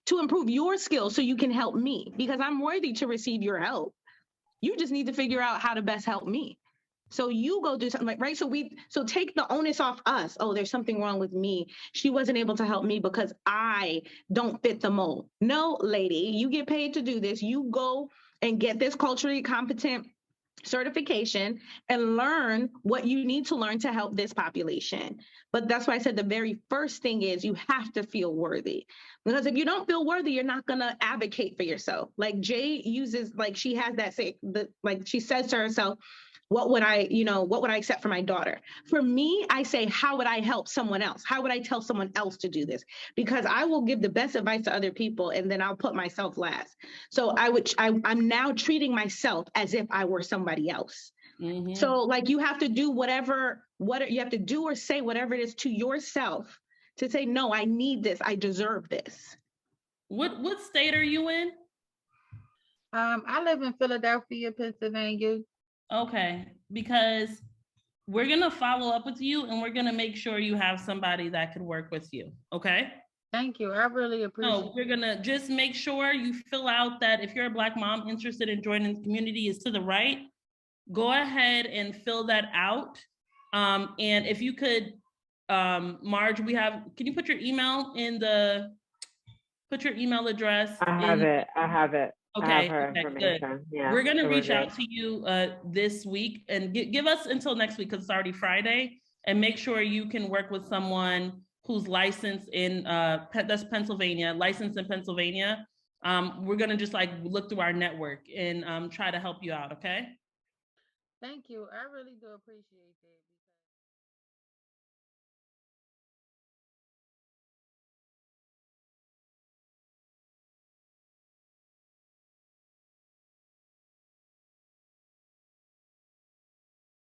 to improve your skills so you can help me? Because I'm worthy to receive your help. You just need to figure out how to best help me. So you go do something, like, right? So take the onus off us. Oh, there's something wrong with me. She wasn't able to help me because I don't fit the mold. No, lady, you get paid to do this. You go and get this culturally competent certification and learn what you need to learn to help this population. But that's why I said the very first thing is you have to feel worthy. Because if you don't feel worthy, you're not going to advocate for yourself. Like Jade uses, like she has that like she says to herself, what would I accept for my daughter? For me, I say, how would I help someone else? How would I tell someone else to do this? Because I will give the best advice to other people and then I'll put myself last. So I'm now treating myself as if I were somebody else. Mm-hmm. So like you have to do what you have to do or say whatever it is to yourself to say, no, I need this. I deserve this. What state are you in? I live in Philadelphia, Pennsylvania. Okay, because we're going to follow up with you and we're going to make sure you have somebody that could work with you. Okay. Thank you. I really appreciate No, we're gonna just make sure you fill out that if you're a Black mom interested in joining the community is to the right. Go ahead and fill that out. And if you could, Marge, can you put your email put your email address? I have it. Okay, I have her okay, information. good. Yeah. We're gonna so reach good. out to you this week and give us until next week because it's already Friday, and make sure you can work with someone who's licensed in that's Pennsylvania, licensed in Pennsylvania. We're gonna just like look through our network and try to help you out. Okay. Thank you. I really do appreciate that.